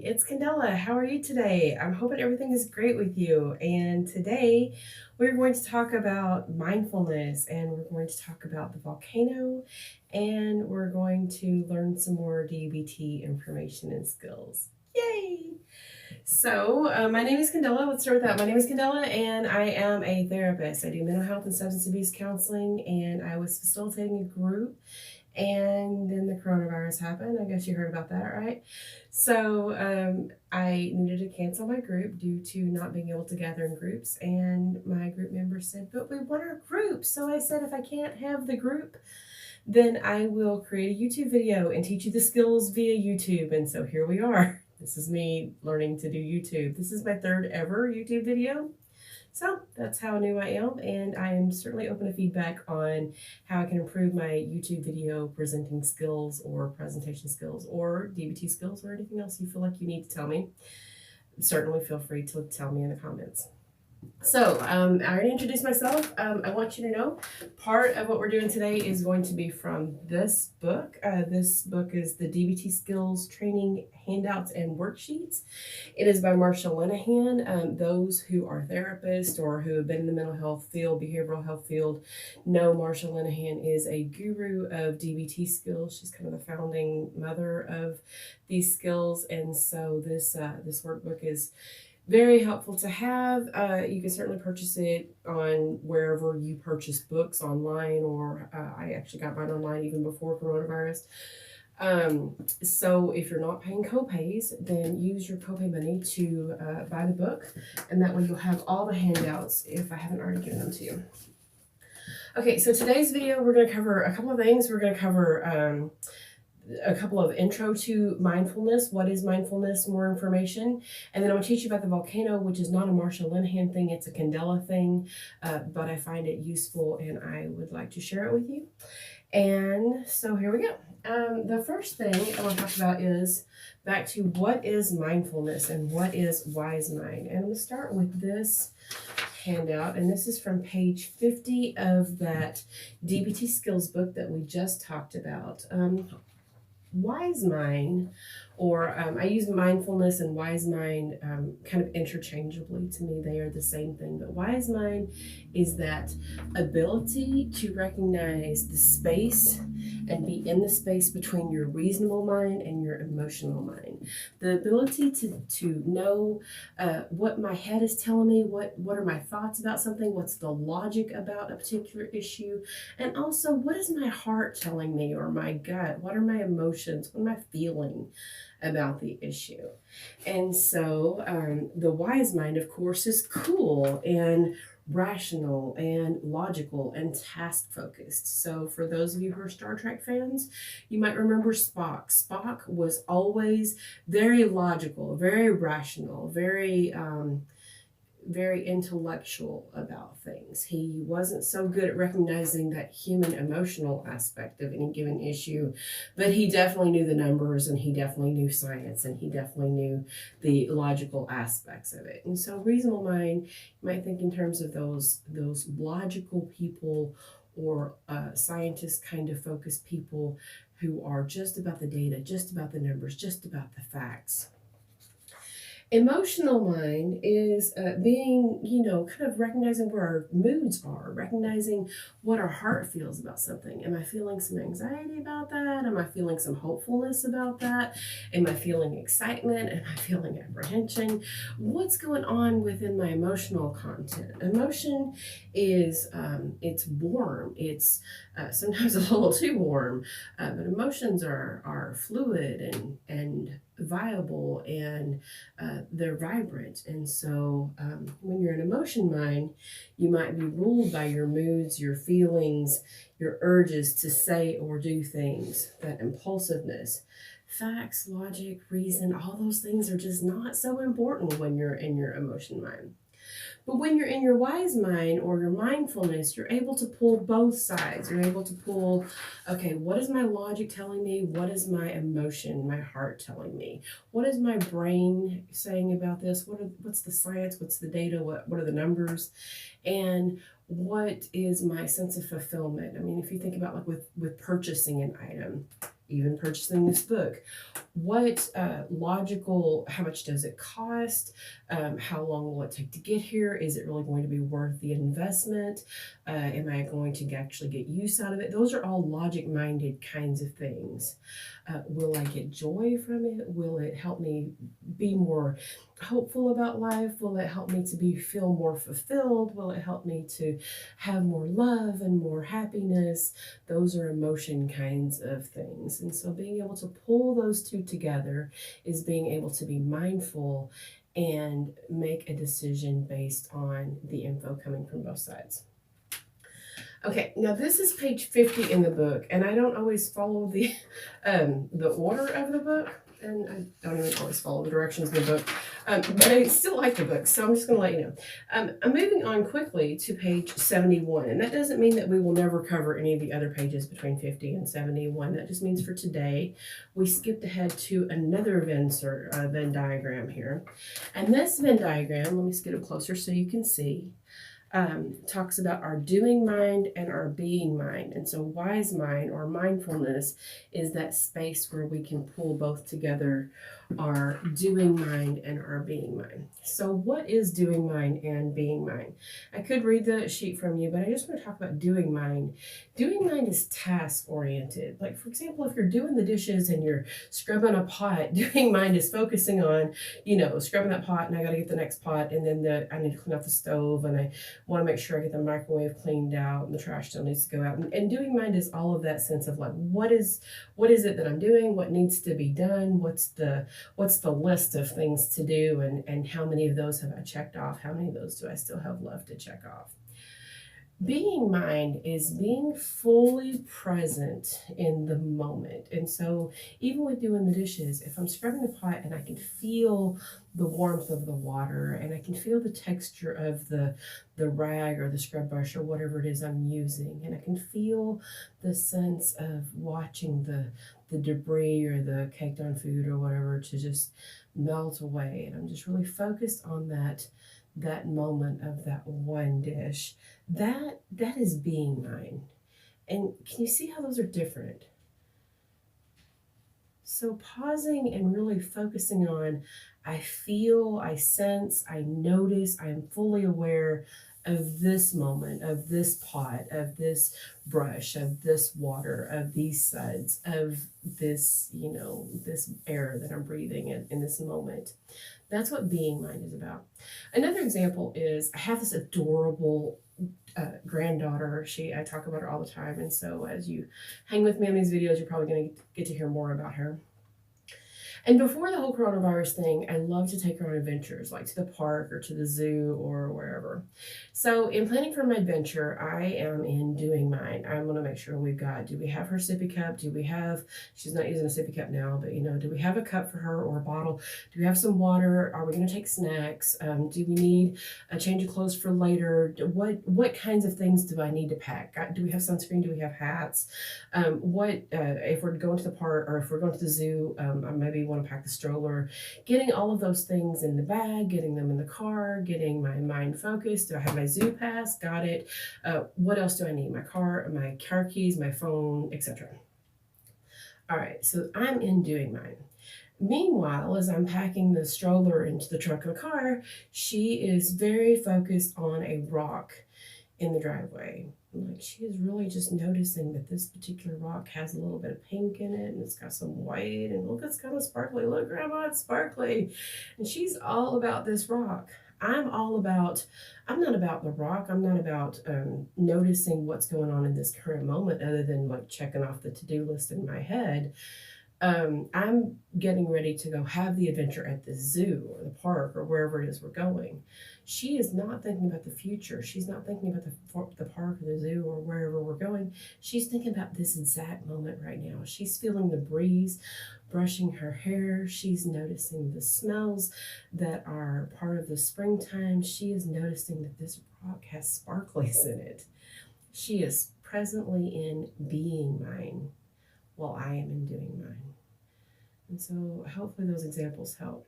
it's Candella. How are you today? I'm hoping everything is great with you. And today we're going to talk about mindfulness and we're going to talk about the volcano and we're going to learn some more DBT information and skills. Yay! So, my name is Candella. Let's start with that. My name is Candella, and I am a therapist. I do mental health and substance abuse counseling, and I was facilitating a group and then the coronavirus happened. I guess you heard about that, right? So I needed to cancel my group due to not being able to gather in groups. And my group member said, but we want our group. So I said, if I can't have the group, then I will create a YouTube video and teach you the skills via YouTube. And so here we are. This is me learning to do YouTube. This is my third ever YouTube video. So that's how new I am, and I am certainly open to feedback on how I can improve my YouTube video presenting skills or presentation skills or DBT skills or anything else you feel like you need to tell me. Certainly feel free to tell me in the comments. So, I already introduced myself. I want you to know part of what we're doing today is going to be from this book. This book is the DBT Skills Training Handouts and Worksheets. It is by Marsha Linehan. Those who are therapists or who have been in the mental health field, behavioral health field, know Marsha Linehan is a guru of DBT skills. She's kind of the founding mother of these skills, and so this workbook is very helpful to have. You can certainly purchase it on wherever you purchase books online, or I actually got mine online even before coronavirus. So if you're not paying copays, then use your copay money to buy the book, and that way you'll have all the handouts if I haven't already given them to you. Okay, so today's video we're going to cover a couple of things. We're going to cover a couple of intro to mindfulness. What is mindfulness? More information. And then I'm going to teach you about the volcano, which is not a Marsha Linehan thing. It's a Candella thing, but I find it useful and I would like to share it with you. And so here we go. The first thing I want to talk about is back to what is mindfulness and what is wise mind. And I'm going to start with this handout, and this is from page 50 of that DBT skills book that we just talked about. Wise mind, or I use mindfulness and wise mind kind of interchangeably. To me, they are the same thing. But wise mind is that ability to recognize the space and be in the space between your reasonable mind and your emotional mind. The ability to know what my head is telling me, what are my thoughts about something, what's the logic about a particular issue, and also what is my heart telling me, or my gut, what are my emotions, what am I feeling about the issue. And so the wise mind, of course, is cool and rational and logical and task focused. So for those of you who are Star Trek fans, you might remember Spock. Spock was always very logical, very rational, very intellectual about things. He wasn't so good at recognizing that human emotional aspect of any given issue, but he definitely knew the numbers, and he definitely knew science, and he definitely knew the logical aspects of it. And so reasonable mind, you might think in terms of those logical people, or scientist kind of focused people who are just about the data, just about the numbers, just about the facts. Emotional mind is being, kind of recognizing where our moods are, recognizing what our heart feels about something. Am I feeling some anxiety about that? Am I feeling some hopefulness about that? Am I feeling excitement? Am I feeling apprehension? What's going on within my emotional content? Emotion is, it's warm. It's sometimes a little too warm, but emotions are fluid and viable, and they're vibrant. And so when you're in emotion mind, you might be ruled by your moods, your feelings, your urges to say or do things, that impulsiveness. Facts, logic, reason, all those things are just not so important when you're in your emotion mind. But when you're in your wise mind or your mindfulness, you're able to pull both sides. You're able to pull, okay, what is my logic telling me? What is my emotion, my heart telling me? What is my brain saying about this? What's the science? What's the data? What are the numbers? And what is my sense of fulfillment? I mean, if you think about like with purchasing an item, even purchasing this book. What logical, how much does it cost? How long will it take to get here? Is it really going to be worth the investment? Am I going to actually get use out of it? Those are all logic-minded kinds of things. Will I get joy from it? Will it help me be more hopeful about life? Will it help me to feel more fulfilled? Will it help me to have more love and more happiness? Those are emotion kinds of things. And so being able to pull those two together is being able to be mindful and make a decision based on the info coming from both sides. Okay, now this is page 50 in the book, and I don't always follow the order of the book, and I don't even always follow the directions of the book, but I still like the book, so I'm just going to let you know. I'm moving on quickly to page 71, and that doesn't mean that we will never cover any of the other pages between 50 and 71. That just means for today, we skipped ahead to another Venn diagram here. And this Venn diagram, let me just get it closer so you can see, talks about our doing mind and our being mind. And so wise mind or mindfulness is that space where we can pull both together, our doing mind and our being mind. So what is doing mind and being mind? I could read the sheet from you, but I just want to talk about doing mind. Doing mind is task oriented. Like, for example, if you're doing the dishes and you're scrubbing a pot, doing mind is focusing on, scrubbing that pot, and I got to get the next pot, and then I need to clean up the stove, and I want to make sure I get the microwave cleaned out and the trash still needs to go out. And doing mind is all of that sense of like, what is it that I'm doing? What needs to be done? What's the list of things to do? And how many of those have I checked off? How many of those do I still have left to check off? Being mind is being fully present in the moment. And so even with doing the dishes, if I'm scrubbing the pot and I can feel the warmth of the water and I can feel the texture of the rag or the scrub brush or whatever it is I'm using, and I can feel the sense of watching the debris or the caked on food or whatever to just melt away, and I'm just really focused on that moment of that one dish, that is being mind. And can you see how those are different? So pausing and really focusing on, I feel, I sense, I notice, I am fully aware of this moment, of this pot, of this brush, of this water, of these suds, of this, this air that I'm breathing in this moment. That's what being mind is about. Another example is I have this adorable granddaughter. I talk about her all the time. And so as you hang with me on these videos, you're probably going to get to hear more about her. And before the whole coronavirus thing, I love to take her on adventures, like to the park or to the zoo or wherever. So in planning for my adventure, I am in doing mine. I'm going to make sure do we have her sippy cup? She's not using a sippy cup now, but do we have a cup for her or a bottle? Do we have some water? Are we going to take snacks? Do we need a change of clothes for later? What kinds of things do I need to pack? Do we have sunscreen? Do we have hats? If we're going to the park or if we're going to the zoo, I maybe want to pack the stroller, getting all of those things in the bag, getting them in the car, getting my mind focused. Do I have my zoo pass? Got it. What else do I need? My car keys, my phone, etc. All right, so I'm in doing mine. Meanwhile, as I'm packing the stroller into the trunk of the car, she is very focused on a rock in the driveway. Like, she is really just noticing that this particular rock has a little bit of pink in it, and it's got some white, and look, it's kind of sparkly. Look, Grandma, it's sparkly. And she's all about this rock. I'm not about the rock. I'm not about noticing what's going on in this current moment other than like checking off the to-do list in my head. I'm getting ready to go have the adventure at the zoo or the park or wherever it is we're going. She is not thinking about the future. She's not thinking about the park or the zoo or wherever we're going. She's thinking about this exact moment right now. She's feeling the breeze brushing her hair. She's noticing the smells that are part of the springtime. She is noticing that this rock has sparklies in it. She is presently in being mine while I am in doing mine. And so hopefully those examples help.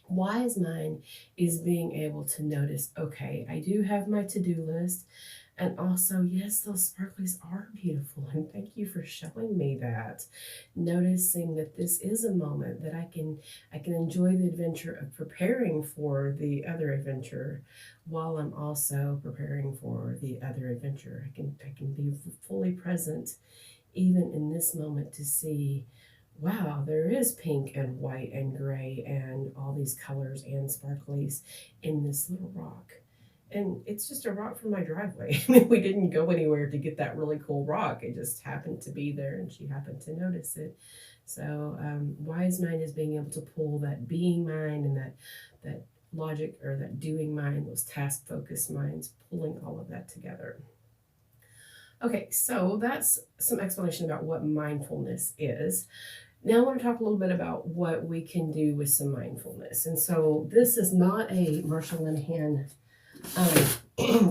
Wise mind is being able to notice, okay, I do have my to-do list. And also, yes, those sparklies are beautiful. And thank you for showing me that. Noticing that this is a moment that I can enjoy the adventure of preparing for the other adventure while I'm also preparing for the other adventure. I can be fully present even in this moment to see, wow, there is pink and white and gray and all these colors and sparklies in this little rock. And it's just a rock from my driveway. I mean, we didn't go anywhere to get that really cool rock. It just happened to be there and she happened to notice it. So, wise mind is being able to pull that being mind and that logic or that doing mind, those task focused minds, pulling all of that together. Okay, so that's some explanation about what mindfulness is. Now I want to talk a little bit about what we can do with some mindfulness. And so this is not a Marshall Linehan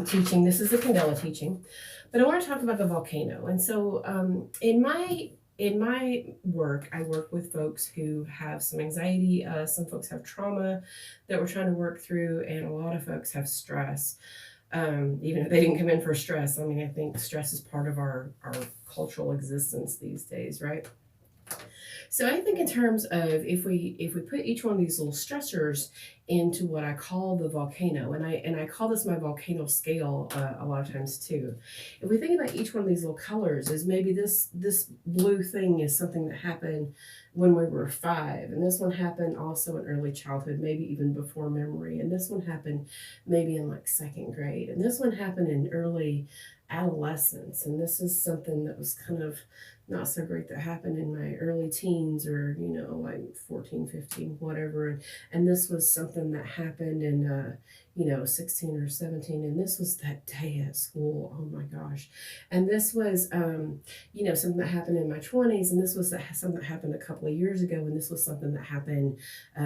teaching. This is a Candella teaching, but I want to talk about the volcano. And so in my work, I work with folks who have some anxiety. Some folks have trauma that we're trying to work through, and a lot of folks have stress. Even if they didn't come in for stress, I mean, I think stress is part of our cultural existence these days, right? So I think in terms of if we put each one of these little stressors into what I call the volcano, and I call this my volcano scale a lot of times too. If we think about each one of these little colors, is maybe this blue thing is something that happened when we were 5, and this one happened also in early childhood, maybe even before memory, and this one happened maybe in like 2nd grade, and this one happened in early adolescence, and this is something that was kind of not so great that happened in my early teens or like 14, 15, whatever, and this was something that happened in 16 or 17, and this was that day at school, oh my gosh, and this was something that happened in my 20s, and this was something that happened a couple of years ago, and this was something that happened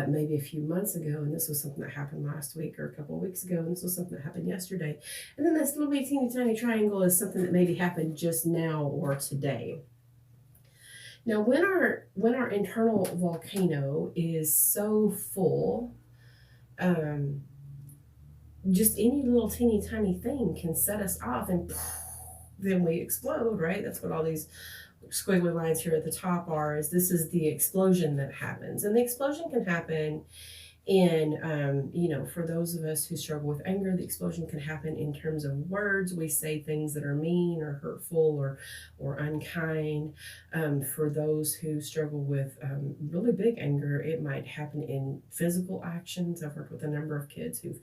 maybe a few months ago, and this was something that happened last week or a couple of weeks ago, and this was something that happened yesterday, and then this little teeny tiny triangle is something that maybe happened just now or today. Now, when our internal volcano is so full, just any little teeny tiny thing can set us off, and then we explode, right? That's what all these squiggly lines here at the top are. This is the explosion that happens, and the explosion can happen in for those of us who struggle with anger, the explosion can happen in terms of words. We say things that are mean or hurtful or unkind. For those who struggle with really big anger, it might happen in physical actions. I've worked with a number of kids who've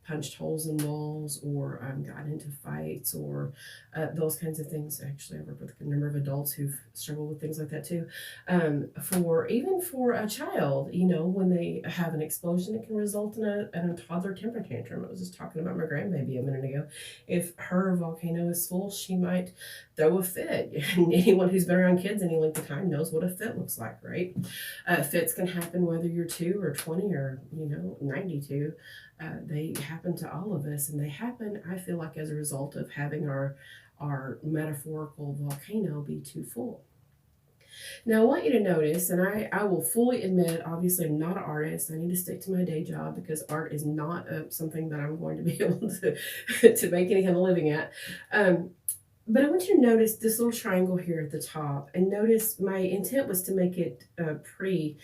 punched holes in walls or got into fights or those kinds of things. Actually, I work with a number of adults who've struggled with things like that too. For a child, when they have an explosion, it can result in a toddler temper tantrum. I was just talking about my grandbaby a minute ago. If her volcano is full, she might throw a fit. And anyone who's been around kids any length of time knows what a fit looks like, right? Fits can happen whether you're 2 or 20 or 92. They happen to all of us, and they happen, I feel like, as a result of having our metaphorical volcano be too full. Now, I want you to notice, and I will fully admit, obviously, I'm not an artist. I need to stick to my day job because art is not something that I'm going to be able to make any kind of living at. But I want you to notice this little triangle here at the top, and notice my intent was to make it pretty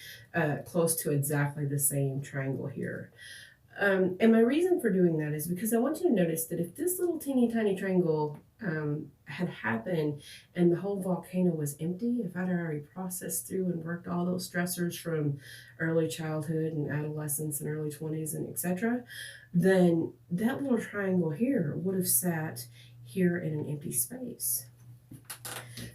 close to exactly the same triangle here. And my reason for doing that is because I want you to notice that if this little teeny tiny triangle had happened and the whole volcano was empty, if I'd already processed through and worked all those stressors from early childhood and adolescence and early 20s and etc., then that little triangle here would have sat here in an empty space.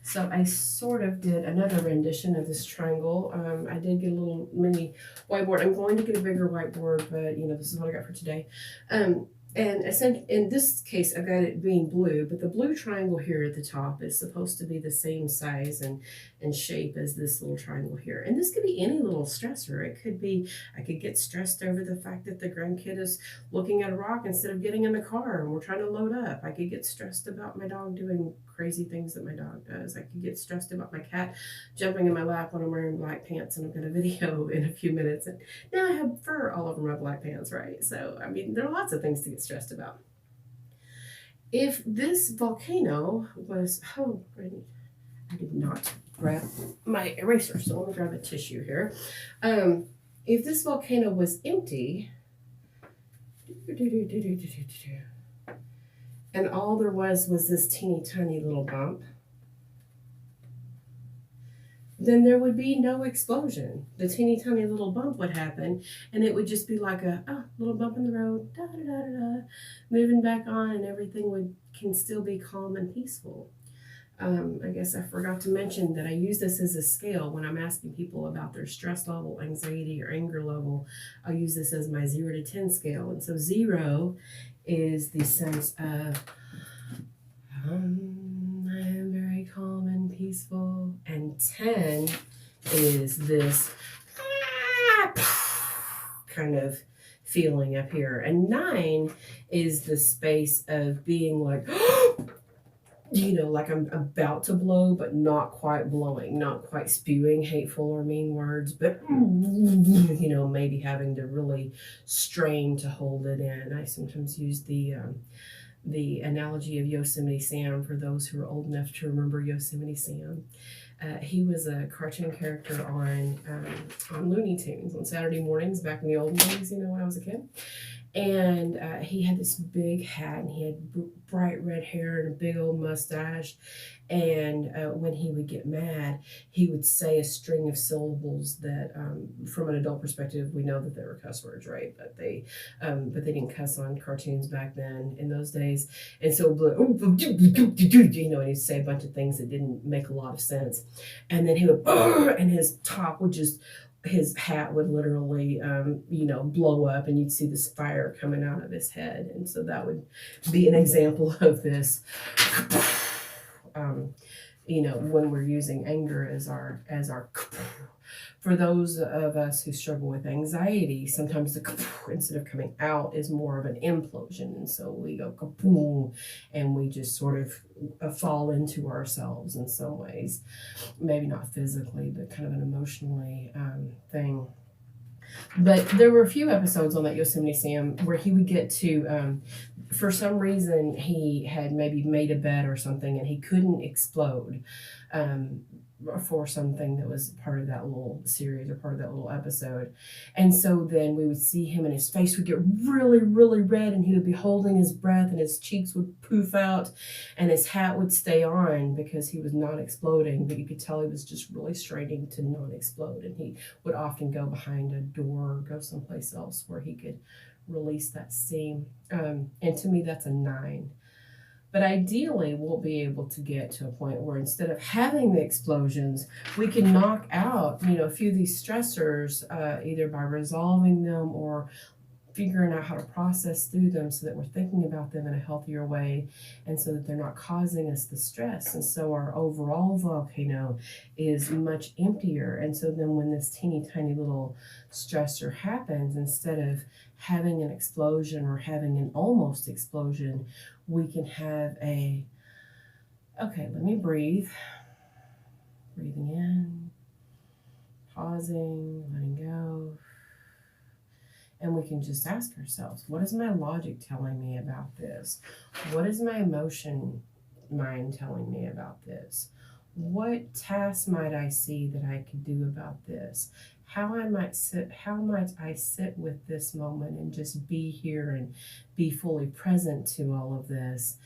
So I sort of did another rendition of this triangle. I did get a little mini whiteboard. I'm going to get a bigger whiteboard, but this is what I got for today. And in this case, I've got it being blue, but the blue triangle here at the top is supposed to be the same size and shape as this little triangle here. And this could be any little stressor. It could be, I could get stressed over the fact that the grandkid is looking at a rock instead of getting in the car and we're trying to load up. I could get stressed about my dog doing crazy things that my dog does. I could get stressed about my cat jumping in my lap when I'm wearing black pants, and I've got a video in a few minutes. And now I have fur all over my black pants, right? So, I mean, there are lots of things to get stressed about. If this volcano was, oh, I did not grab my eraser, so let me grab a tissue here. If this volcano was empty, and all there was this teeny tiny little bump, then there would be no explosion. The teeny tiny little bump would happen, and it would just be like a little bump in the road, da da da da da, moving back on, and everything can still be calm and peaceful. I guess I forgot to mention that I use this as a scale when I'm asking people about their stress level, anxiety, or anger level. I'll use this as my 0 to 10 scale. And so 0 is the sense of I am very calm and peaceful. And 10 is this kind of feeling up here. And 9 is the space of being like, like I'm about to blow, but not quite blowing, not quite spewing hateful or mean words, but, maybe having to really strain to hold it in. I sometimes use the analogy of Yosemite Sam for those who are old enough to remember Yosemite Sam. He was a cartoon character on Looney Tunes on Saturday mornings back in the old days, when I was a kid. And he had this big hat, and he had bright red hair and a big old mustache. And when he would get mad, he would say a string of syllables that, from an adult perspective, we know that they were cuss words, right? But they didn't cuss on cartoons back then in those days. And so, and he'd say a bunch of things that didn't make a lot of sense. And then he would, and his hat would literally, blow up, and you'd see this fire coming out of his head. And so that would be an example of this, when we're using anger as our, for those of us who struggle with anxiety, sometimes the instead of coming out is more of an implosion. And so we go kaboom, and we just sort of fall into ourselves in some ways. Maybe not physically, but kind of an emotionally thing. But there were a few episodes on that Yosemite Sam where he would get to, for some reason, he had maybe made a bet or something, and he couldn't explode for something that was part of that little series or part of that little episode. And so then we would see him, and his face would get really, really red, and he would be holding his breath, and his cheeks would poof out, and his hat would stay on because he was not exploding, but you could tell he was just really straining to not explode. And he would often go behind a door or go someplace else where he could release that steam. And to me, that's a 9. But ideally, we'll be able to get to a point where instead of having the explosions, we can knock out, a few of these stressors, either by resolving them or figuring out how to process through them so that we're thinking about them in a healthier way, and so that they're not causing us the stress. And so our overall volcano is much emptier. And so then when this teeny tiny little stressor happens, instead of having an explosion or having an almost explosion, we can have let me breathe. Breathing in, pausing, letting go. And we can just ask ourselves, what is my logic telling me about this? What is my emotion mind telling me about this? What tasks might I see that I could do about this? How might I sit with this moment and just be here and be fully present to all of this,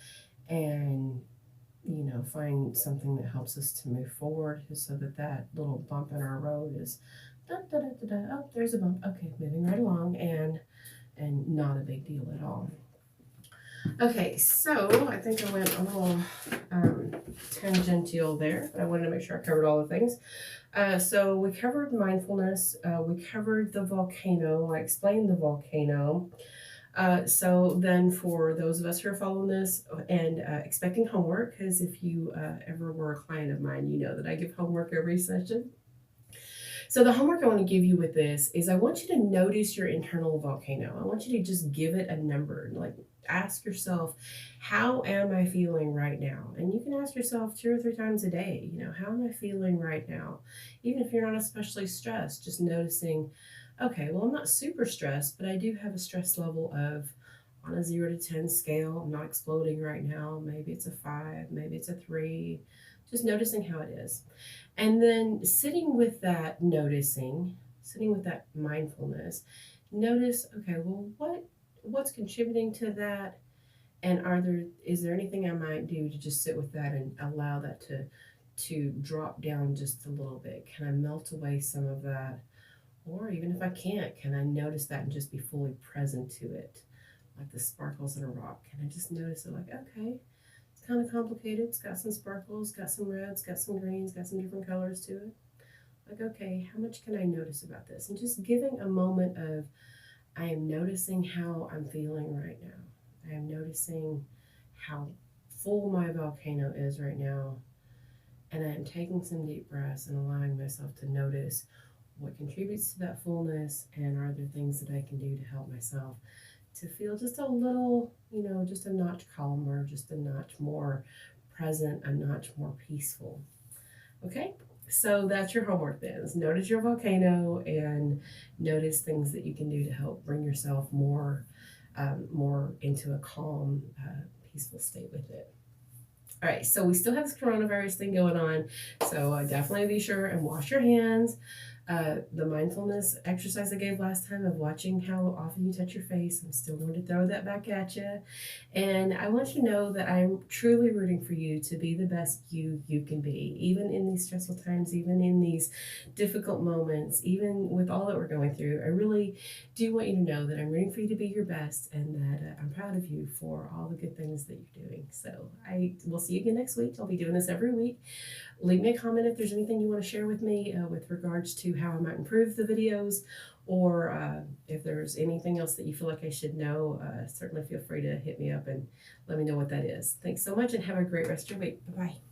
and find something that helps us to move forward, so that little bump in our road is oh, there's a bump. Okay, moving right along, and not a big deal at all. Okay, so I think I went a little tangential there, but I wanted to make sure I covered all the things. So we covered mindfulness. We covered the volcano. I explained the volcano. So then for those of us who are following this and expecting homework, because if you ever were a client of mine, you know that I give homework every session. So the homework I want to give you with this is I want you to notice your internal volcano. I want you to just give it a number. Like, ask yourself, how am I feeling right now? And you can ask yourself 2 or 3 times a day, how am I feeling right now? Even if you're not especially stressed, just noticing, okay, well, I'm not super stressed, but I do have a stress level of on a 0 to 10 scale. I'm not exploding right now. Maybe it's a 5, maybe it's a 3. Just noticing how it is. And then sitting with that noticing, sitting with that mindfulness, notice, okay, well, what's contributing to that? And is there anything I might do to just sit with that and allow that to drop down just a little bit? Can I melt away some of that? Or even if I can't, can I notice that and just be fully present to it? Like the sparkles in a rock. Can I just notice it like, okay, it's kind of complicated. It's got some sparkles, got some reds, got some greens, got some different colors to it. Like, okay, how much can I notice about this? And just giving a moment of, I am noticing how I'm feeling right now. I am noticing how full my volcano is right now. And I am taking some deep breaths and allowing myself to notice what contributes to that fullness, and are there things that I can do to help myself to feel just a little, just a notch calmer, just a notch more present, a notch more peaceful. Okay, so that's your homework then. Notice your volcano and notice things that you can do to help bring yourself more into a calm, peaceful state with it. All right, so we still have this coronavirus thing going on, so definitely be sure and wash your hands. The mindfulness exercise I gave last time of watching how often you touch your face, I'm still going to throw that back at you. And I want you to know that I'm truly rooting for you to be the best you can be, even in these stressful times, even in these difficult moments, even with all that we're going through. I really do want you to know that I'm rooting for you to be your best, and that I'm proud of you for all the good things that you're doing. So I will see you again next week. I'll be doing this every week. Leave me a comment if there's anything you want to share with me with regards to how I might improve the videos, or if there's anything else that you feel like I should know. Certainly feel free to hit me up and let me know what that is. Thanks so much, and have a great rest of your week. Bye-bye.